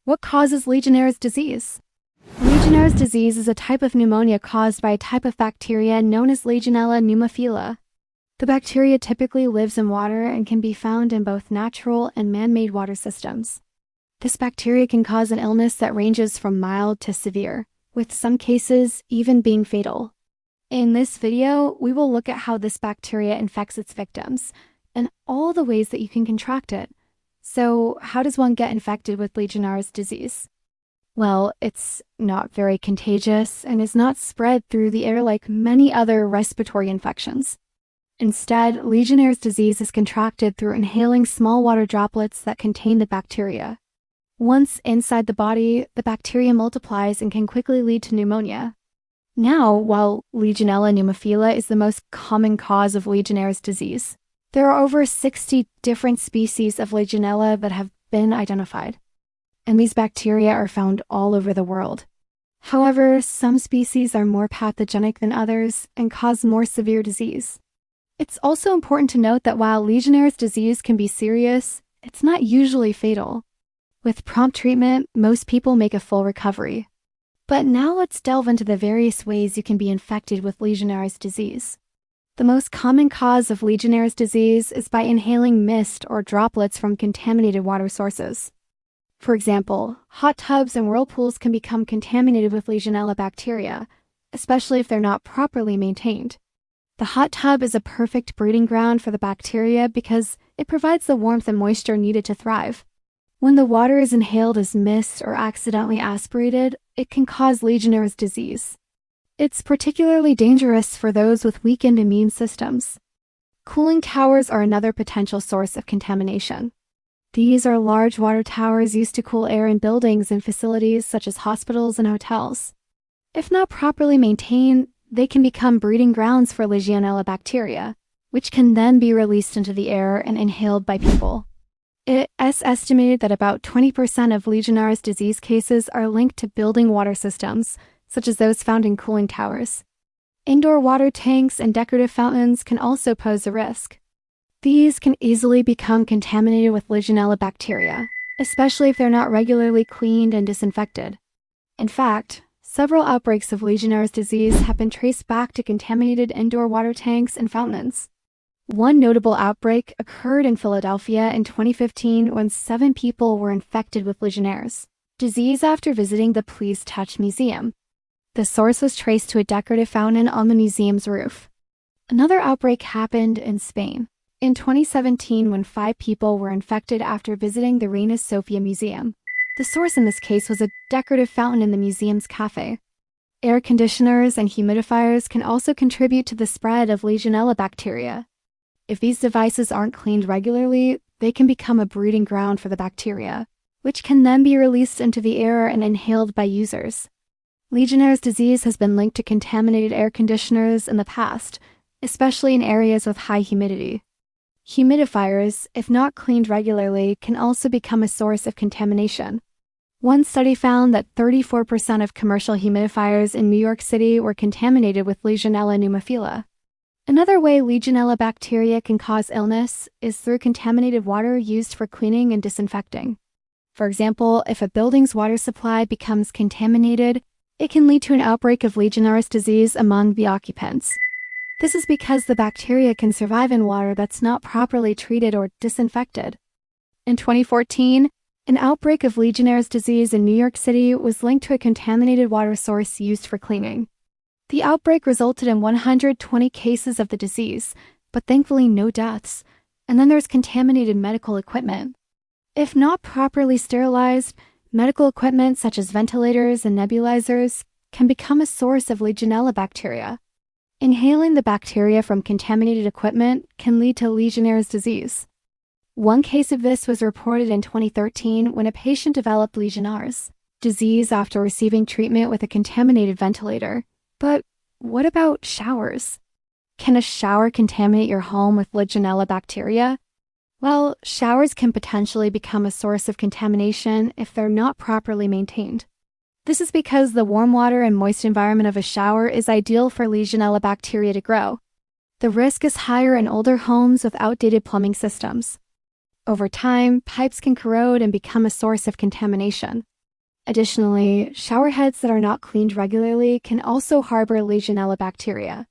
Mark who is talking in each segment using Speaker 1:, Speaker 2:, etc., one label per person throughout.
Speaker 1: What causes Legionnaire's disease? Legionnaire's disease is a type of pneumonia caused by a type of bacteria known as Legionella pneumophila. The bacteria typically lives in water and can be found in both natural and man-made water systems. This bacteria can cause an illness that ranges from mild to severe, with some cases even being fatal. In this video, we will look at how this bacteria infects its victims and all the ways that you can contract it. So, how does one get infected with Legionnaire's disease? Well, it's not very contagious and is not spread through the air like many other respiratory infections. Instead, Legionnaire's disease is contracted through inhaling small water droplets that contain the bacteria. Once inside the body, the bacteria multiplies and can quickly lead to pneumonia. Now, while Legionella pneumophila is the most common cause of Legionnaire's disease, there are over 60 different species of Legionella that have been identified, and these bacteria are found all over the world. However, some species are more pathogenic than others and cause more severe disease. It's also important to note that while Legionnaire's disease can be serious, it's not usually fatal. With prompt treatment, most people make a full recovery. But now let's delve into the various ways you can be infected with Legionnaire's disease. The most common cause of Legionnaire's disease is by inhaling mist or droplets from contaminated water sources. For example, hot tubs and whirlpools can become contaminated with Legionella bacteria, especially if they're not properly maintained. The hot tub is a perfect breeding ground for the bacteria because it provides the warmth and moisture needed to thrive. When the water is inhaled as mist or accidentally aspirated, it can cause Legionnaire's disease. It's particularly dangerous for those with weakened immune systems. Cooling towers are another potential source of contamination. These are large water towers used to cool air in buildings and facilities such as hospitals and hotels. If not properly maintained, they can become breeding grounds for Legionella bacteria, which can then be released into the air and inhaled by people. It is estimated that about 20% of Legionnaire's disease cases are linked to building water systems, such as those found in cooling towers. Indoor water tanks and decorative fountains can also pose a risk. These can easily become contaminated with Legionella bacteria, especially if they're not regularly cleaned and disinfected. In fact, several outbreaks of Legionnaire's disease have been traced back to contaminated indoor water tanks and fountains. One notable outbreak occurred in Philadelphia in 2015 when 7 people were infected with Legionnaires' disease after visiting the Please Touch Museum. The source was traced to a decorative fountain on the museum's roof. Another outbreak happened in Spain in 2017 when 5 people were infected after visiting the Reina Sofia Museum. The source in this case was a decorative fountain in the museum's cafe. Air conditioners and humidifiers can also contribute to the spread of Legionella bacteria. If these devices aren't cleaned regularly, they can become a breeding ground for the bacteria, which can then be released into the air and inhaled by users. Legionnaire's disease has been linked to contaminated air conditioners in the past, especially in areas with high humidity. Humidifiers, if not cleaned regularly, can also become a source of contamination. One study found that 34% of commercial humidifiers in New York City were contaminated with Legionella pneumophila. Another way Legionella bacteria can cause illness is through contaminated water used for cleaning and disinfecting. For example, if a building's water supply becomes contaminated, it can lead to an outbreak of Legionnaire's disease among the occupants. This is because the bacteria can survive in water that's not properly treated or disinfected. In 2014, an outbreak of Legionnaire's disease in New York City was linked to a contaminated water source used for cleaning. The outbreak resulted in 120 cases of the disease, but thankfully no deaths. And then there's contaminated medical equipment. If not properly sterilized, medical equipment such as ventilators and nebulizers can become a source of Legionella bacteria. Inhaling the bacteria from contaminated equipment can lead to Legionnaire's disease. One case of this was reported in 2013 when a patient developed Legionnaire's disease after receiving treatment with a contaminated ventilator. But what about showers? Can a shower contaminate your home with Legionella bacteria? Well, showers can potentially become a source of contamination if they're not properly maintained. This is because the warm water and moist environment of a shower is ideal for Legionella bacteria to grow. The risk is higher in older homes with outdated plumbing systems. Over time, pipes can corrode and become a source of contamination. Additionally, shower heads that are not cleaned regularly can also harbor Legionella bacteria.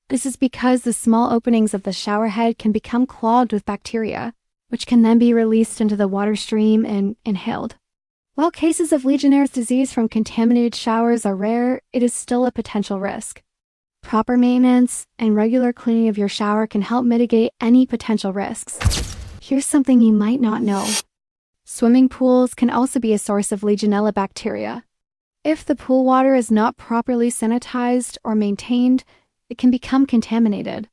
Speaker 1: This is because the small openings of the shower head can become clogged with bacteria, which can then be released into the water stream and inhaled. While cases of Legionnaire's disease from contaminated showers are rare, it is still a potential risk. Proper maintenance and regular cleaning of your shower can help mitigate any potential risks. Here's something you might not know. Swimming pools can also be a source of Legionella bacteria. If the pool water is not properly sanitized or maintained, it can become contaminated.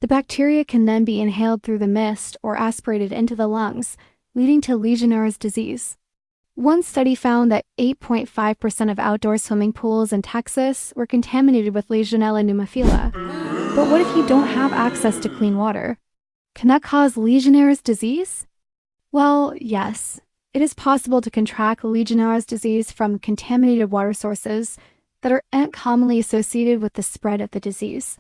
Speaker 1: The bacteria can then be inhaled through the mist or aspirated into the lungs, leading to Legionnaire's disease. One study found that 8.5% of outdoor swimming pools in Texas were contaminated with Legionella pneumonia. But what if you don't have access to clean water? Can that cause Legionnaire's disease? Well, yes. It is possible to contract Legionnaire's disease from contaminated water sources that aren't commonly associated with the spread of the disease.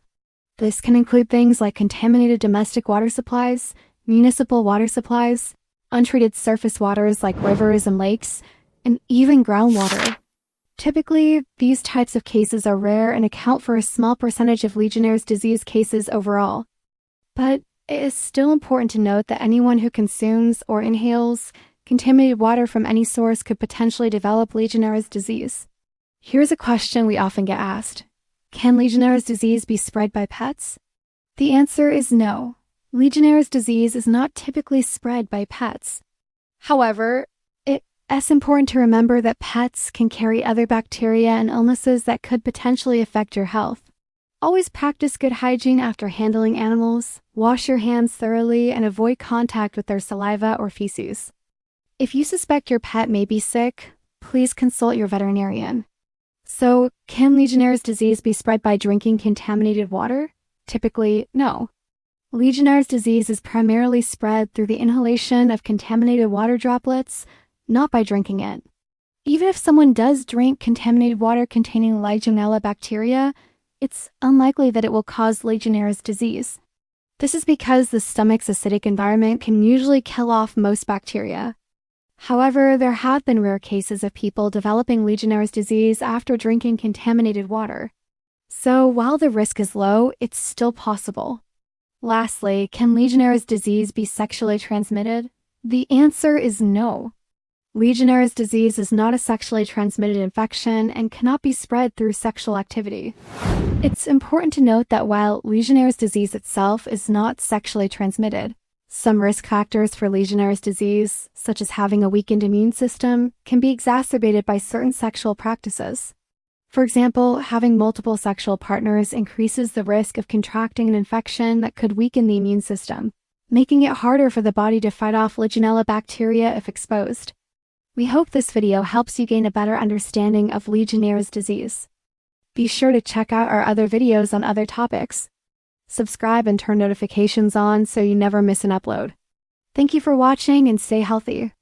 Speaker 1: This can include things like contaminated domestic water supplies, municipal water supplies, untreated surface waters like rivers and lakes, and even groundwater. Typically, these types of cases are rare and account for a small percentage of Legionnaire's disease cases overall. But it is still important to note that anyone who consumes or inhales contaminated water from any source could potentially develop Legionnaire's disease. Here's a question we often get asked. Can Legionnaire's disease be spread by pets? The answer is no. Legionnaire's disease is not typically spread by pets. However, it's important to remember that pets can carry other bacteria and illnesses that could potentially affect your health. Always practice good hygiene after handling animals, wash your hands thoroughly, and avoid contact with their saliva or feces. If you suspect your pet may be sick, please consult your veterinarian. So, can Legionnaire's disease be spread by drinking contaminated water? Typically, no. Legionnaire's disease is primarily spread through the inhalation of contaminated water droplets, not by drinking it. Even if someone does drink contaminated water containing Legionella bacteria, it's unlikely that it will cause Legionnaire's disease. This is because the stomach's acidic environment can usually kill off most bacteria. However, there have been rare cases of people developing Legionnaire's disease after drinking contaminated water. So while the risk is low, it's still possible. Lastly, can Legionnaire's disease be sexually transmitted? The answer is no. Legionnaire's disease is not a sexually transmitted infection and cannot be spread through sexual activity. It's important to note that while Legionnaire's disease itself is not sexually transmitted, some risk factors for Legionnaire's disease, such as having a weakened immune system, can be exacerbated by certain sexual practices. For example, having multiple sexual partners increases the risk of contracting an infection that could weaken the immune system, making it harder for the body to fight off Legionella bacteria if exposed. We hope this video helps you gain a better understanding of Legionnaire's disease. Be sure to check out our other videos on other topics. Subscribe and turn notifications on so you never miss an upload. Thank you for watching and stay healthy.